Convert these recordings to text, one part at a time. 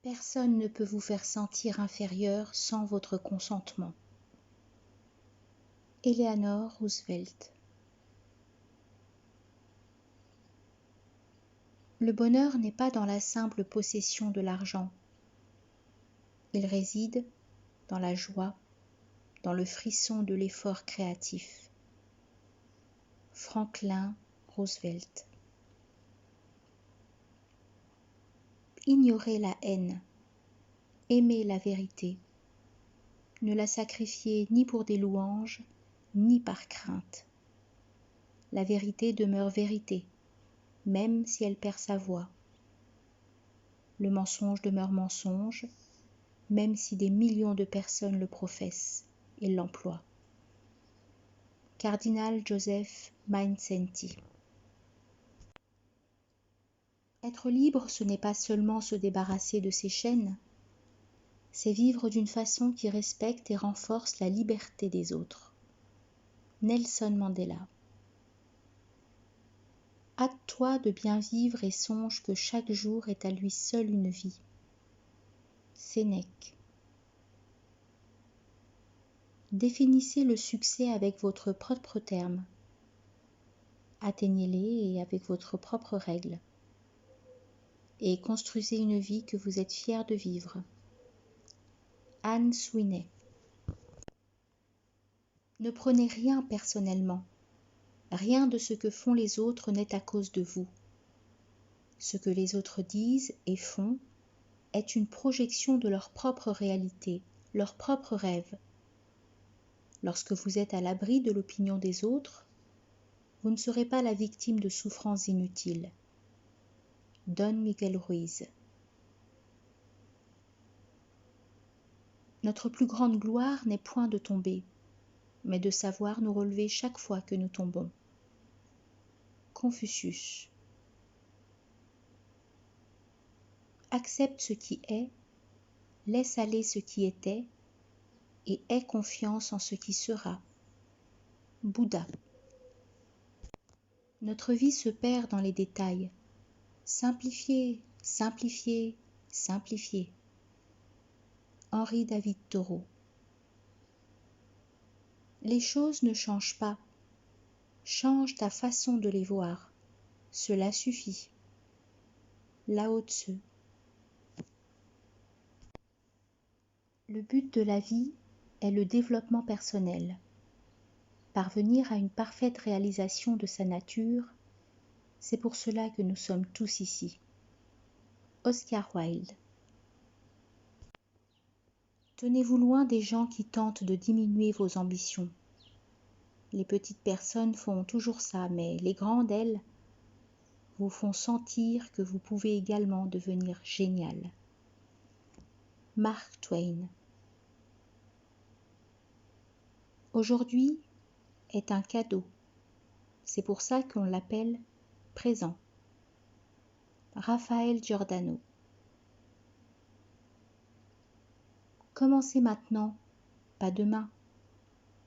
Personne ne peut vous faire sentir inférieur sans votre consentement. Eleanor Roosevelt. Le bonheur n'est pas dans la simple possession de l'argent. Il réside dans la joie, dans le frisson de l'effort créatif. Franklin Roosevelt. Ignorez la haine, aimez la vérité. Ne la sacrifiez ni pour des louanges, ni par crainte. La vérité demeure vérité, même si elle perd sa voix. Le mensonge demeure mensonge, même si des millions de personnes le professent et l'emploient. Cardinal Joseph Mindszenty. Être libre, ce n'est pas seulement se débarrasser de ses chaînes, c'est vivre d'une façon qui respecte et renforce la liberté des autres. Nelson Mandela. Hâte-toi de bien vivre et songe que chaque jour est à lui seul une vie. Sénèque. Définissez le succès avec votre propre terme. Atteignez-les et avec votre propre règle. Et construisez une vie que vous êtes fier de vivre. Anne Sweeney. Ne prenez rien personnellement. Rien de ce que font les autres n'est à cause de vous. Ce que les autres disent et font est une projection de leur propre réalité, leur propre rêve. Lorsque vous êtes à l'abri de l'opinion des autres, vous ne serez pas la victime de souffrances inutiles. Don Miguel Ruiz. Notre plus grande gloire n'est point de tomber, mais de savoir nous relever chaque fois que nous tombons. Confucius. Accepte ce qui est, laisse aller ce qui était, et aie confiance en ce qui sera. Bouddha. Notre vie se perd dans les détails. Simplifiez, simplifiez, simplifiez. Henri David Thoreau. Les choses ne changent pas. Change ta façon de les voir. Cela suffit. Lao Tzu. Le but de la vie est le développement personnel. Parvenir à une parfaite réalisation de sa nature, c'est pour cela que nous sommes tous ici. Oscar Wilde. Tenez-vous loin des gens qui tentent de diminuer vos ambitions. Les petites personnes font toujours ça, mais les grandes, elles, vous font sentir que vous pouvez également devenir génial. Mark Twain. Aujourd'hui est un cadeau. C'est pour ça qu'on l'appelle présent. Raphaël Giordano. Commencez maintenant, pas demain.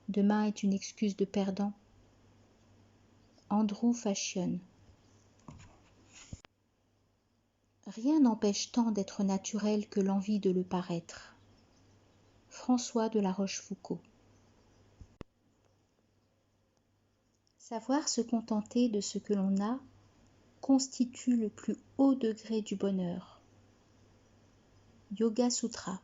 Demain est une excuse de perdant. Andrew Fashion. Rien n'empêche tant d'être naturel que l'envie de le paraître. François de La Rochefoucauld. Savoir se contenter de ce que l'on a constitue le plus haut degré du bonheur. Yoga Sutra.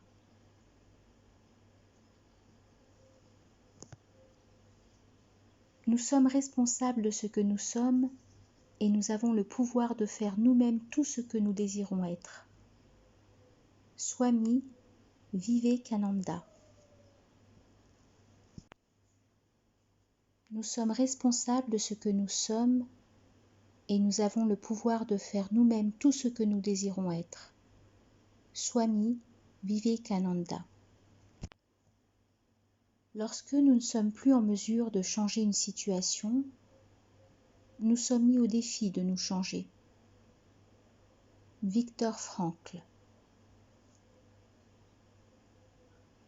Nous sommes responsables de ce que nous sommes et nous avons le pouvoir de faire nous-mêmes tout ce que nous désirons être. Swami Vivekananda. Nous sommes responsables de ce que nous sommes et nous avons le pouvoir de faire nous-mêmes tout ce que nous désirons être. Swami Vivekananda. Lorsque nous ne sommes plus en mesure de changer une situation, nous sommes mis au défi de nous changer. Viktor Frankl.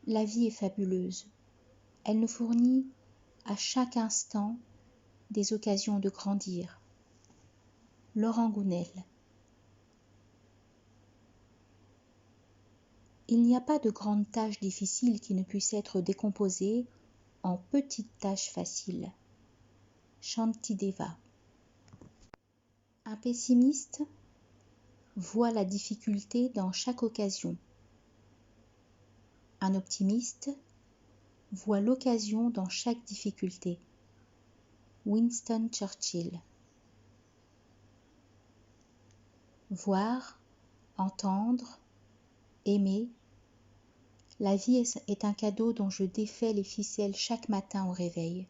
La vie est fabuleuse. Elle nous fournit à chaque instant des occasions de grandir. Laurent Gounel. Il n'y a pas de grande tâche difficile qui ne puisse être décomposée en petites tâches faciles. Shantideva. Un pessimiste voit la difficulté dans chaque occasion. Un optimiste voit l'occasion dans chaque difficulté. Winston Churchill. Voir, entendre, aimer. La vie est un cadeau dont je défais les ficelles chaque matin au réveil.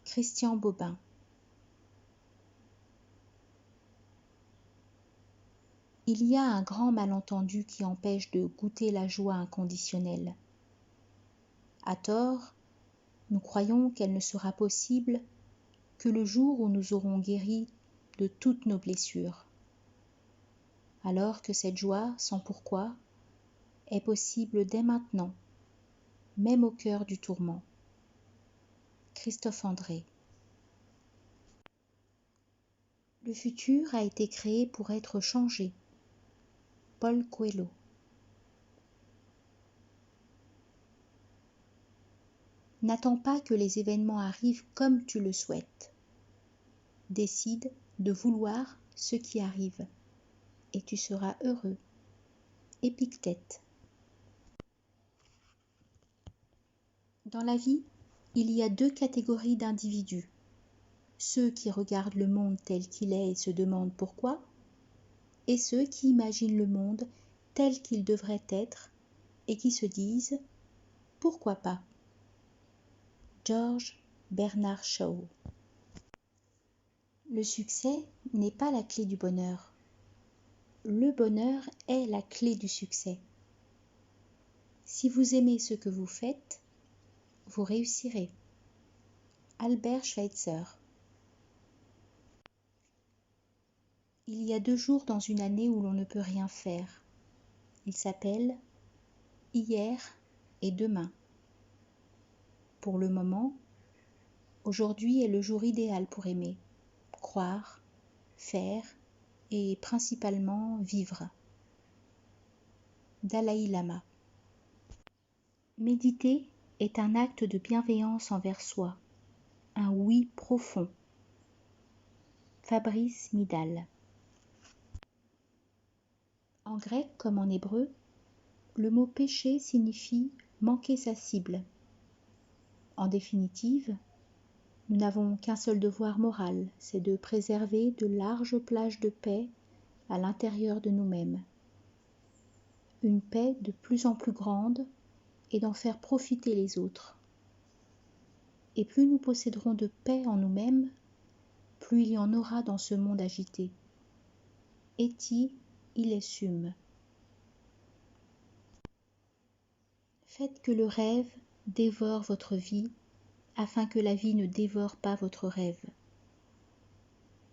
Christian Bobin. Il y a un grand malentendu qui empêche de goûter la joie inconditionnelle. À tort, nous croyons qu'elle ne sera possible que le jour où nous aurons guéri de toutes nos blessures. Alors que cette joie, sans pourquoi, est possible dès maintenant, même au cœur du tourment. Christophe André. Le futur a été créé pour être changé. Paul Coelho. N'attends pas que les événements arrivent comme tu le souhaites. Décide de vouloir ce qui arrive, et tu seras heureux. Épictète. Dans la vie, il y a deux catégories d'individus. Ceux qui regardent le monde tel qu'il est et se demandent pourquoi, et ceux qui imaginent le monde tel qu'il devrait être et qui se disent « pourquoi pas ?» George Bernard Shaw. Le succès n'est pas la clé du bonheur. Le bonheur est la clé du succès. Si vous aimez ce que vous faites, vous réussirez. Albert Schweitzer. Il y a 2 jours dans une année où l'on ne peut rien faire. Ils s'appellent hier et demain. Pour le moment, aujourd'hui est le jour idéal pour aimer, croire, faire et principalement vivre. Dalai Lama. Méditer est un acte de bienveillance envers soi, un oui profond. Fabrice Midal. En grec comme en hébreu, le mot péché signifie manquer sa cible. En définitive, nous n'avons qu'un seul devoir moral, c'est de préserver de larges plages de paix à l'intérieur de nous-mêmes. Une paix de plus en plus grande et d'en faire profiter les autres. Et plus nous posséderons de paix en nous-mêmes, plus il y en aura dans ce monde agité. Eti illesum. Faites que le rêve dévore votre vie, afin que la vie ne dévore pas votre rêve.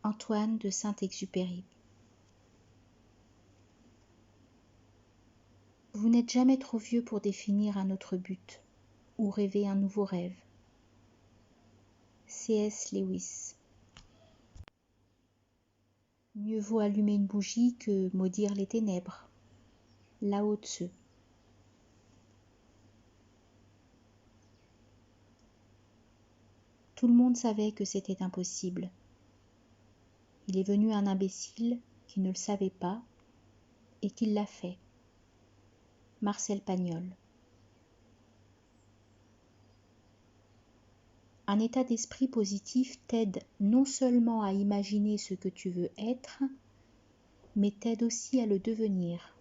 Antoine de Saint-Exupéry. Vous n'êtes jamais trop vieux pour définir un autre but ou rêver un nouveau rêve. C.S. Lewis. Mieux vaut allumer une bougie que maudire les ténèbres. Lao Tzu. Tout le monde savait que c'était impossible. Il est venu un imbécile qui ne le savait pas et qui l'a fait. Marcel Pagnol. Un état d'esprit positif t'aide non seulement à imaginer ce que tu veux être, mais t'aide aussi à le devenir.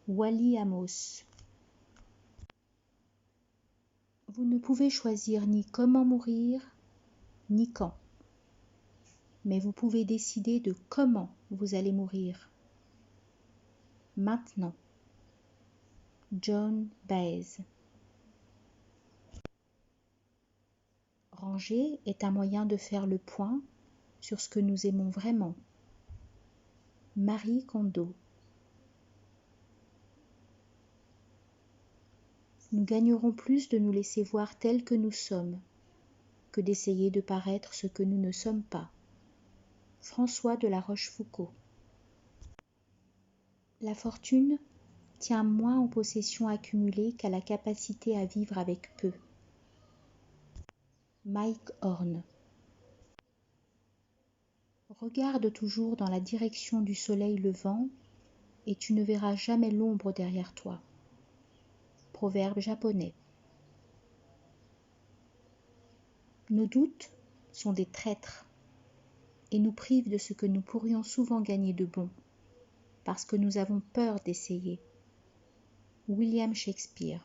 Wally Amos. Vous ne pouvez choisir ni comment mourir, ni quand. Mais vous pouvez décider de comment vous allez mourir. Maintenant. John Baez. Ranger est un moyen de faire le point sur ce que nous aimons vraiment. Marie Kondo. Nous gagnerons plus de nous laisser voir tels que nous sommes que d'essayer de paraître ce que nous ne sommes pas. François de La Rochefoucauld. La fortune tient moins aux possessions accumulées qu'à la capacité à vivre avec peu. Mike Horn. Regarde toujours dans la direction du soleil levant et tu ne verras jamais l'ombre derrière toi. Proverbe japonais. Nos doutes sont des traîtres et nous privent de ce que nous pourrions souvent gagner de bon, parce que nous avons peur d'essayer. William Shakespeare.